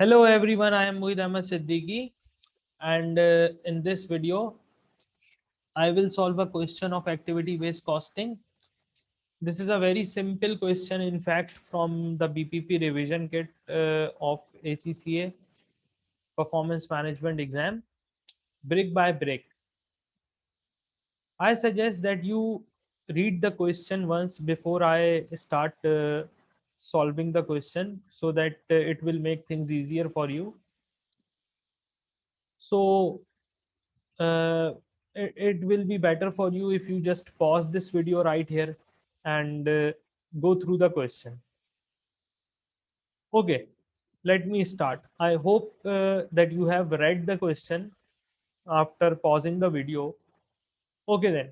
Hello everyone, I am Mohit Ahmed Siddiqui, and in this video I will solve a question of activity based costing. This is a very simple question, in fact, from the BPP revision kit of ACCA performance management exam, brick by brick. I suggest that you read the question once before I start solving the question, so that it will make things easier for you. So uh, it will be better for you if you just pause this video right here and go through the question. Okay, let me start. I hope that you have read the question after pausing the video. Okay, then,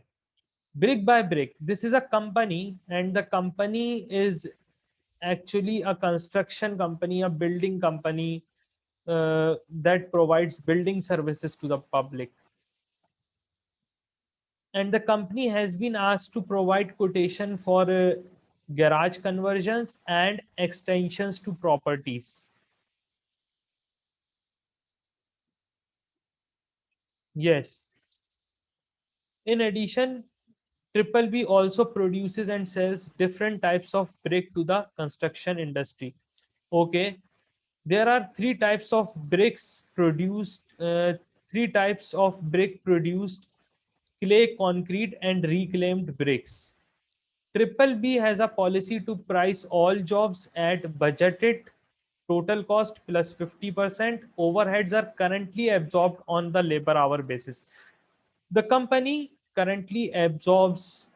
brick by brick, this is a company, and the company is actually a construction company, a building company that provides building services to the public. And the company has been asked to provide quotation for garage conversions and extensions to properties. Yes. In addition, Triple B also produces and sells different types of brick to the construction industry. Okay. There are three types of brick produced: clay, concrete, and reclaimed bricks. Triple B has a policy to price all jobs at budgeted total cost plus 50%. Overheads are currently absorbed on the labor hour basis. The company currently absorbs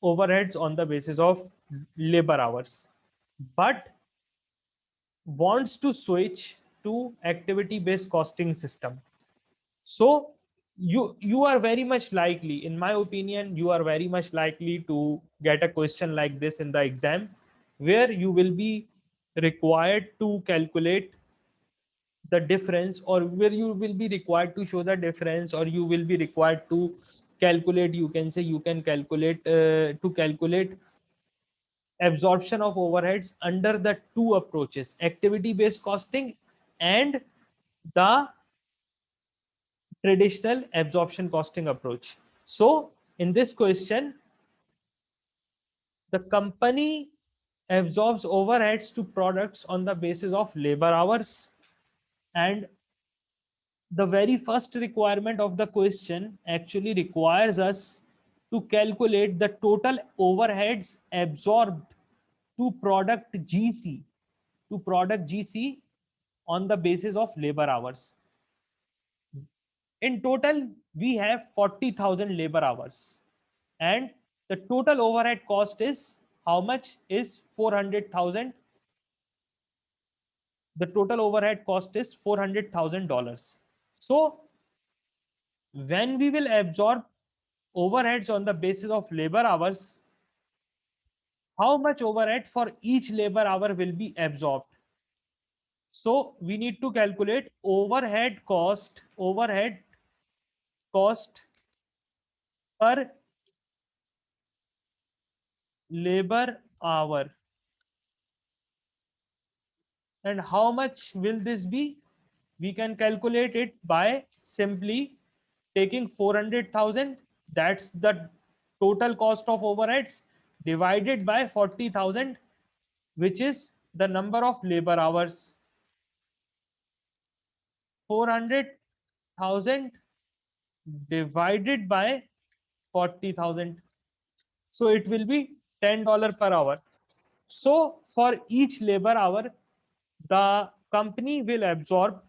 overheads on the basis of labor hours, but wants to switch to activity based costing system. So you are very much likely, in my opinion, you are very much likely to get a question like this in the exam, where you will be required to calculate the difference, or where you will be required to show the difference, or you will be required to calculate, you can say, you can calculate to calculate absorption of overheads under the two approaches: activity based costing and the traditional absorption costing approach. So, in this question, the company absorbs overheads to products on the basis of labor hours. And the very first requirement of the question actually requires us to calculate the total overheads absorbed to product GC on the basis of labor hours. In total, we have 40,000 labor hours, and the total overhead cost is how much? Is 400,000. The total overhead cost is $400,000. So when we will absorb overheads on the basis of labor hours, how much overhead for each labor hour will be absorbed? So we need to calculate overhead cost per labor hour. And how much will this be? We can calculate it by simply taking 400,000, that's the total cost of overheads, divided by 40,000, which is the number of labor hours. 400,000 divided by 40,000. So it will be $10 per hour. So for each labor hour, the company will absorb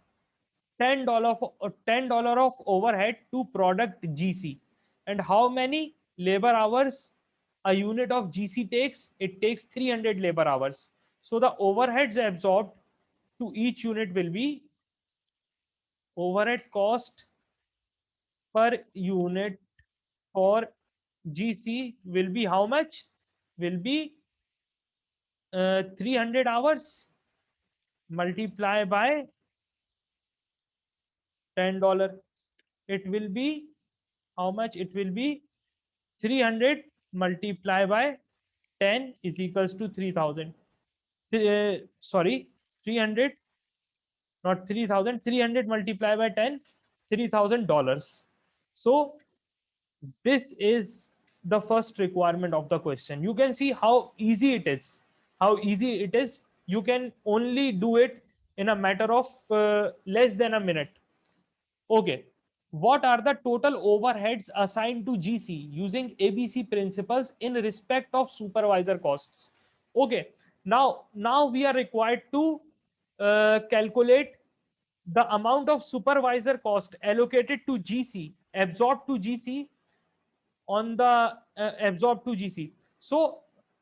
$10 of overhead to product GC. And how many labor hours a unit of GC takes? It takes 300 labor hours. So the overheads absorbed to each unit will be overhead cost per unit for GC will be how much? Will be 300 hours multiply by $10. It will be how much? It will be 300 multiply by 10 is equals to 3000. Sorry, 300 not 3,000, 300 multiplied by 10, $3,000. So this is the first requirement of the question. You can see how easy it is. How easy it is. You can only do it in a matter of less than a minute. Okay. What are the total overheads assigned to GC using ABC principles in respect of supervisor costs? Okay. Now we are required to calculate the amount of supervisor cost allocated to GC, absorbed to GC on the absorbed to GC. So,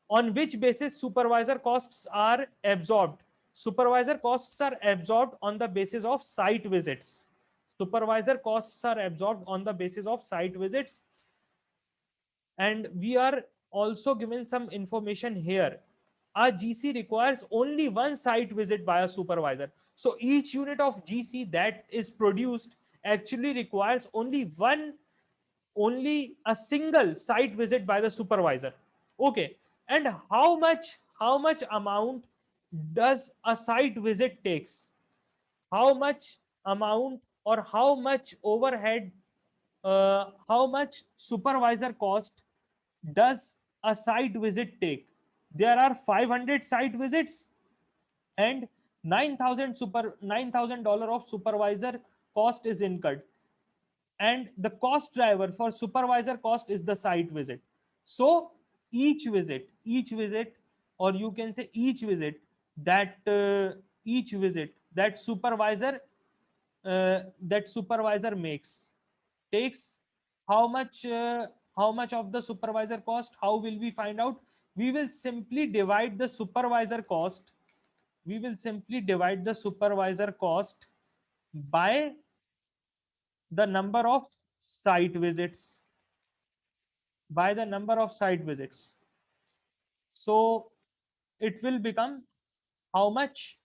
on which basis supervisor costs are absorbed? Supervisor costs are absorbed on the basis of site visits. Supervisor costs are absorbed on the basis of site visits, and we are also given some information here. A GC requires only one site visit by a supervisor. So each unit of GC that is produced actually requires only a single site visit by the supervisor. Okay. And how much amount does a site visit takes? How much amount or how much overhead, how much supervisor cost does a site visit take? There are 500 site visits and 9,000 dollar of supervisor cost is incurred, and the cost driver for supervisor cost is the site visit. So each visit, or you can say each visit that supervisor makes takes how much, of the supervisor cost? How will we find out? We will simply divide the supervisor cost. We will simply divide the supervisor cost by the number of site visits, by the number of site visits. So it will become how much?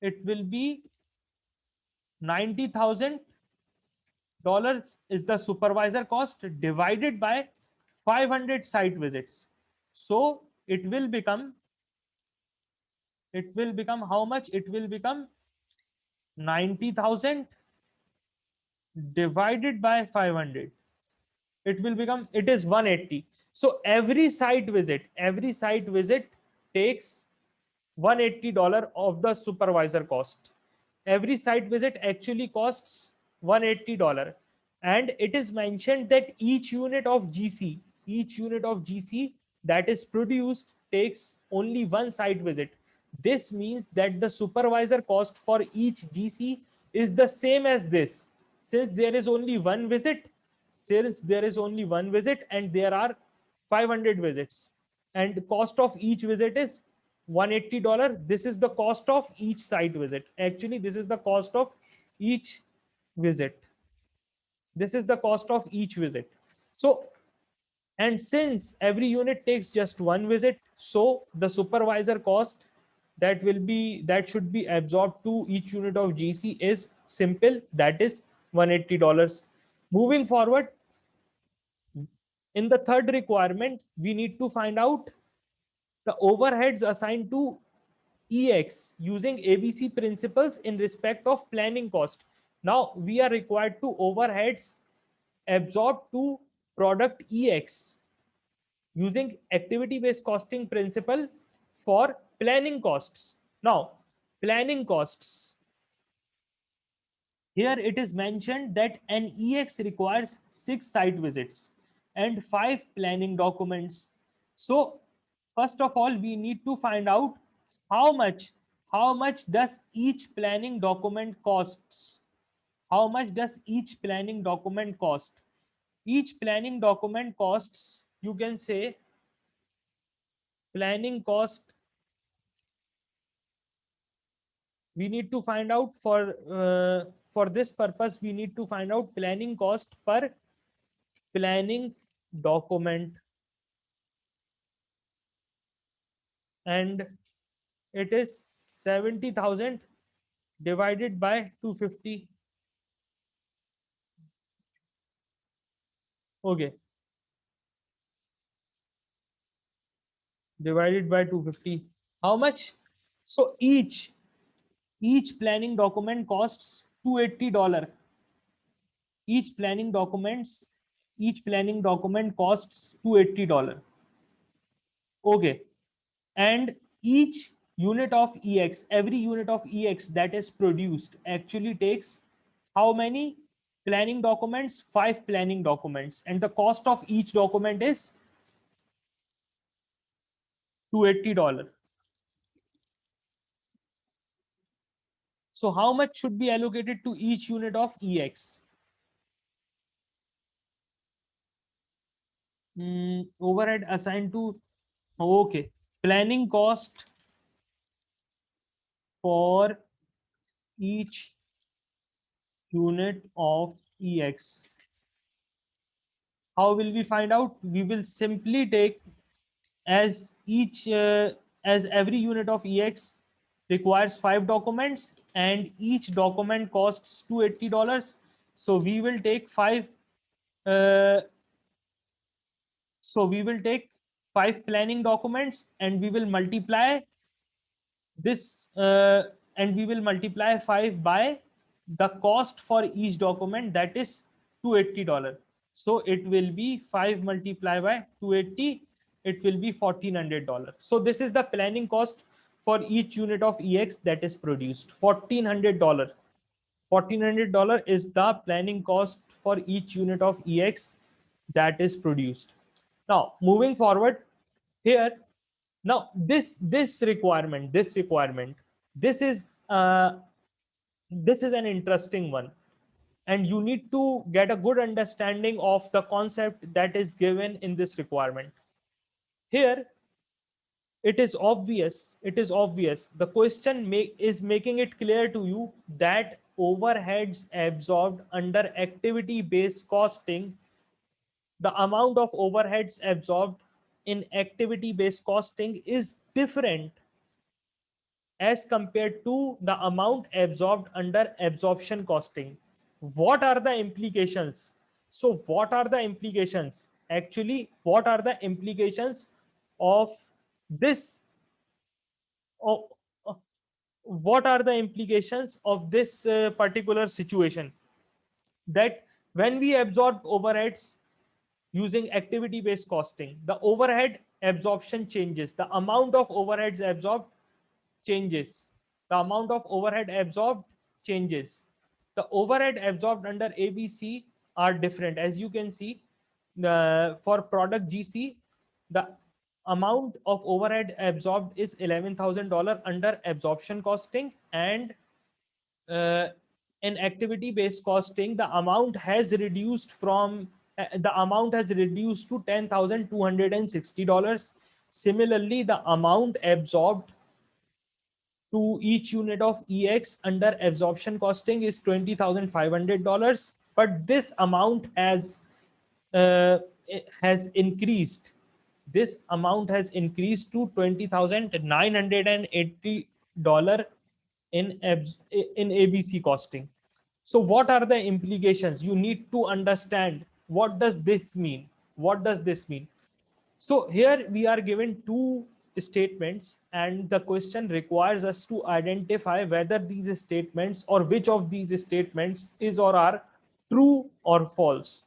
It will be $90,000 is the supervisor cost divided by 500 site visits. So it will become how much? It will become 90,000 divided by 500. It is 180. So every site visit takes $180 of the supervisor cost. Every site visit actually costs $180, and it is mentioned that each unit of GC that is produced takes only one site visit. This means that the supervisor cost for each GC is the same as this. since there is only one visit since there is only one visit and there are 500 visits, and the cost of each visit is $180. This is the cost of each site visit. Actually, this is the cost of each visit. This is the cost of each visit. So, and since every unit takes just one visit, so the supervisor cost that should be absorbed to each unit of GC is simple, that is $180. Moving forward, in the third requirement, we need to find out the overheads assigned to EX using ABC principles in respect of planning cost. Now we are required to overheads absorbed to product EX using activity based costing principle for planning costs. Now, planning costs. Here it is mentioned that an EX requires 6 site visits and 5 planning documents. So, first of all, we need to find out how much how much does each planning document costs. How much does each planning document cost? Each planning document costs, you can say, planning cost. We need to find out for this purpose we need to find out planning cost per planning document, and it is 70,000 divided by 250. Okay, divided by 250. How much? So each planning document costs $280. Each planning documents, each planning document costs $280. Okay. And each unit of EX, every unit of EX that is produced actually takes how many planning documents? 5 planning documents. And the cost of each document is $280. So how much should be allocated to each unit of EX? Overhead assigned to, okay, planning cost for each unit of EX. How will we find out? We will simply take as each as every unit of EX requires 5 documents and each document costs $280. So we will take uh, so we will take 5 planning documents and we will multiply this and we will multiply 5 by the cost for each document, that is $280. So it will be 5 multiplied by 280, it will be $1,400. So this is the planning cost for each unit of EX that is produced. $1,400. $1,400 is the planning cost for each unit of EX that is produced. Now moving forward here, now this is this is an interesting one, and you need to get a good understanding of the concept that is given in this requirement. Here it is obvious the question is making it clear to you that overheads absorbed under activity based costing, the amount of overheads absorbed in activity based costing is different as compared to the amount absorbed under absorption costing. What are the implications? So what are the implications? Actually, what are the implications of this? Of, what are the implications of this particular situation? That when we absorb overheads using activity based costing, the overhead absorption changes, the amount of overheads absorbed changes, the amount of overhead absorbed changes. The overhead absorbed under ABC are different. As you can see, for product GC, the amount of overhead absorbed is $11,000 under absorption costing, and uh, in activity based costing the amount has reduced from the amount has reduced to $10,260. Similarly, the amount absorbed to each unit of EX under absorption costing is $20,500, but this amount uh, has increased. This amount has increased to $20,980 in ABC costing. So what are the implications? You need to understand what does this mean? What does this mean? So here we are given two statements, and the question requires us to identify whether these statements or which of these statements is or are true or false.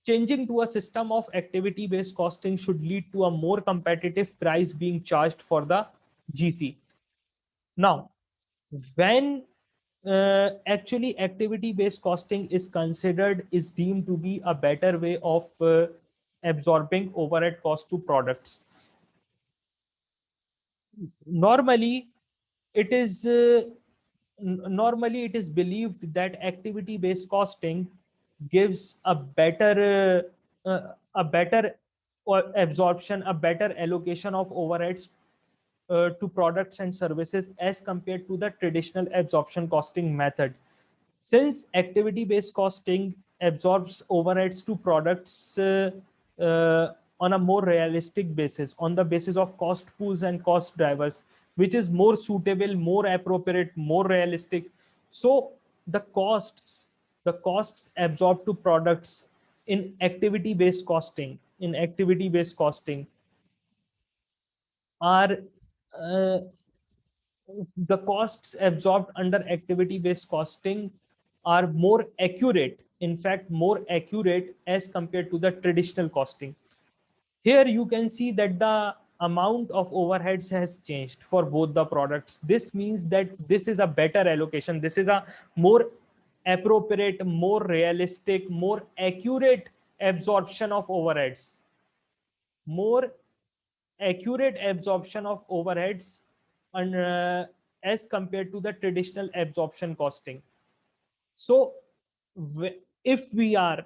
Changing to a system of activity based costing should lead to a more competitive price being charged for the GC. Now, when actually activity based costing is considered, is deemed to be a better way of absorbing overhead cost to products. Normally it is normally it is believed that activity based costing gives a better absorption, a better allocation of overheads to products and services as compared to the traditional absorption costing method. Since activity based costing absorbs overheads to products on a more realistic basis, on the basis of cost pools and cost drivers, which is more suitable, more appropriate, more realistic. So the costs absorbed to products in activity based costing are uh, the costs absorbed under activity based costing are more accurate, in fact more accurate as compared to the traditional costing. Here you can see that the amount of overheads has changed for both the products. This means that this is a better allocation, this is a more appropriate, more realistic, more accurate absorption of overheads, more accurate absorption of overheads, and as compared to the traditional absorption costing. So if we are,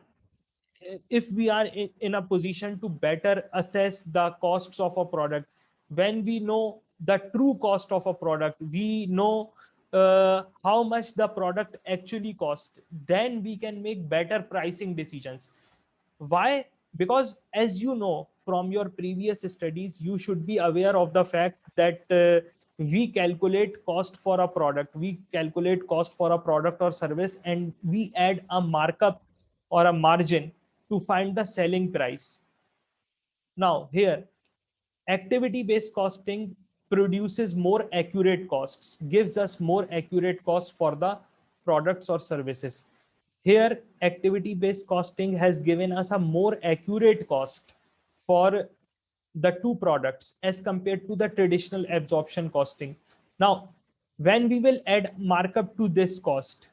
in a position to better assess the costs of a product, when we know the true cost of a product, we know how much the product actually cost, then we can make better pricing decisions. Why? Because as you know from your previous studies, you should be aware of the fact that we calculate cost for a product, we calculate cost for a product or service, and we add a markup or a margin to find the selling price. Now here, activity based costing produces more accurate costs, gives us more accurate costs for the products or services. Here activity based costing has given us a more accurate cost for the two products as compared to the traditional absorption costing. Now when we will add markup to this cost,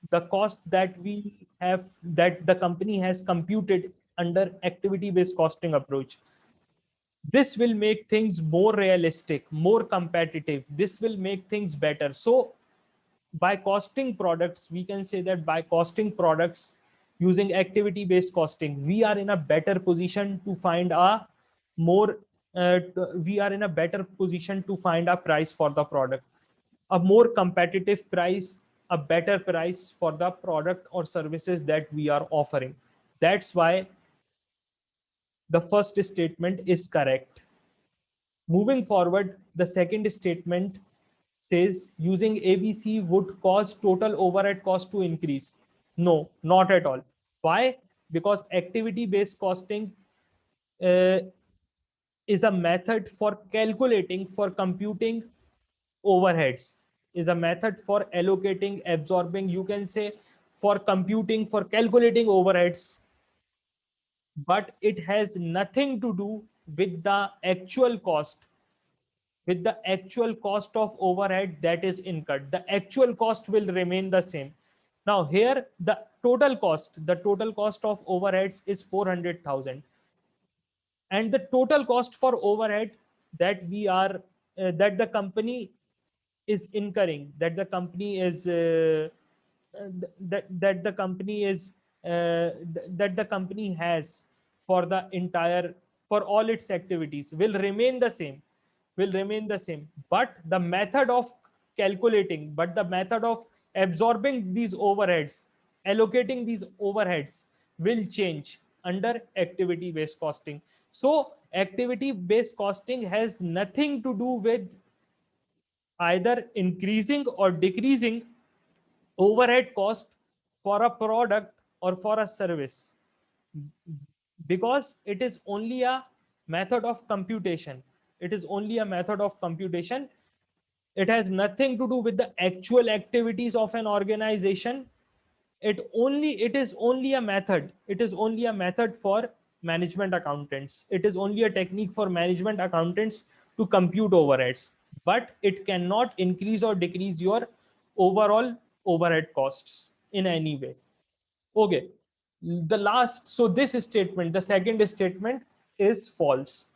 the cost that we have, that the company has computed under activity based costing approach, this will make things more realistic, more competitive, this will make things better. So by costing products, we can say that by costing products using activity based costing, we are in a better position to find a more we are in a better position to find a price for the product, a more competitive price, a better price for the product or services that we are offering. That's why the first statement is correct. Moving forward, the second statement says using ABC would cause total overhead cost to increase. No, not at all. Why? Because activity based costing uh, is a method for calculating, for computing overheads, is a method for allocating, absorbing, you can say for computing, for calculating overheads, but it has nothing to do with the actual cost, with the actual cost of overhead that is incurred. The actual cost will remain the same. Now here the total cost of overheads is 400,000, and the total cost for overhead that we are that the company is incurring, that the company is that the company is that the company has for the entire, for all its activities will remain the same, will remain the same, but the method of calculating, but the method of absorbing these overheads, allocating these overheads will change under activity based costing. So activity based costing has nothing to do with either increasing or decreasing overhead cost for a product or for a service, because it is only a method of computation, it is only a method of computation. It has nothing to do with the actual activities of an organization. It is only a method, it is only a method for management accountants, it is only a technique for management accountants to compute overheads, but it cannot increase or decrease your overall overhead costs in any way. Okay, the last, so this statement, the second statement is false.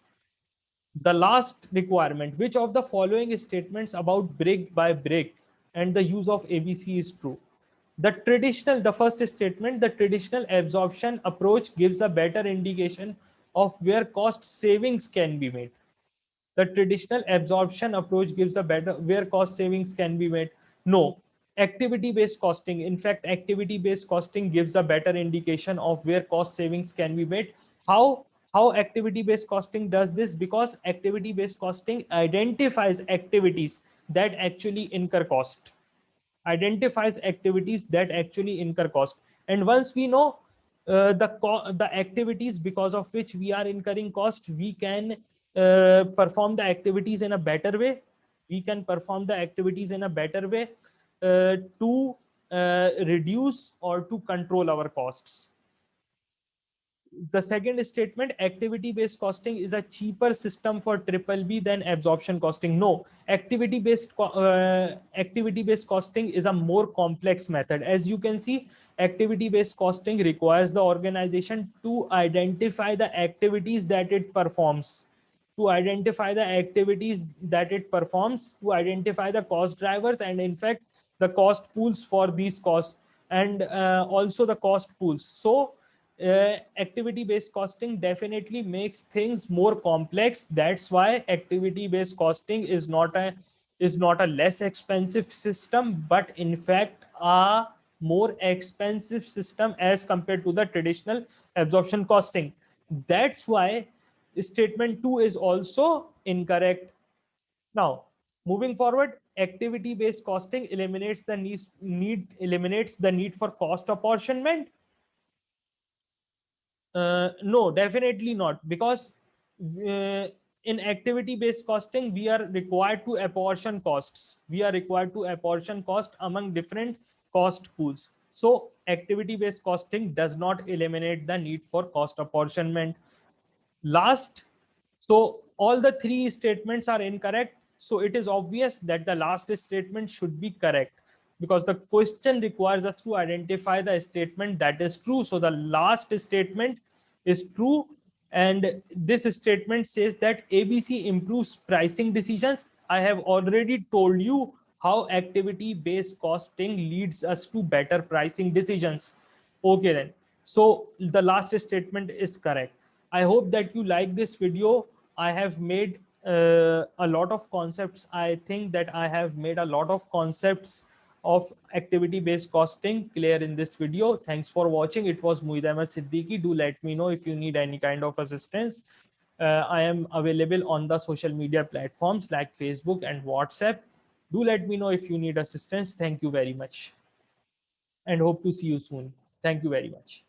The last requirement, which of the following statements about brick by brick and the use of ABC is true? The first statement, the traditional absorption approach gives a better indication of where cost savings can be made. The traditional absorption approach gives a better where cost savings can be made. No, activity based costing, in fact activity based costing gives a better indication of where cost savings can be made. How activity based costing does this? Because activity based costing identifies activities that actually incur cost, identifies activities that actually incur cost. And once we know the activities because of which we are incurring cost, we can perform the activities in a better way, we can perform the activities in a better way to reduce or to control our costs. The second statement, activity based costing is a cheaper system for triple B than absorption costing. No, activity based costing is a more complex method. As you can see, activity based costing requires the organization to identify the activities that it performs, to identify the activities that it performs, to identify the cost drivers, and in fact the cost pools for these costs, and also the cost pools. So activity based costing definitely makes things more complex. That's why activity based costing is not a less expensive system, but in fact a more expensive system as compared to the traditional absorption costing. That's why statement 2 is also incorrect. Now, moving forward, activity based costing eliminates the need for cost apportionment. No, definitely not, because in activity based costing, we are required to apportion costs. We are required to apportion cost among different cost pools. So, activity based costing does not eliminate the need for cost apportionment. Last, so all the three statements are incorrect. So it is obvious that the last statement should be correct, because the question requires us to identify the statement that is true. So the last statement is true. And this statement says that ABC improves pricing decisions. I have already told you how activity based costing leads us to better pricing decisions. Okay, then. So the last statement is correct. I hope that you like this video. I have made a lot of concepts. I think that I have made a lot of concepts of activity based costing clear in this video. Thanks for watching. It was Mueed Ahmed Siddiqui. Do let me know if you need any kind of assistance. I am available on the social media platforms like Facebook and WhatsApp. Do let me know if you need assistance. Thank you very much and hope to see you soon. Thank you very much.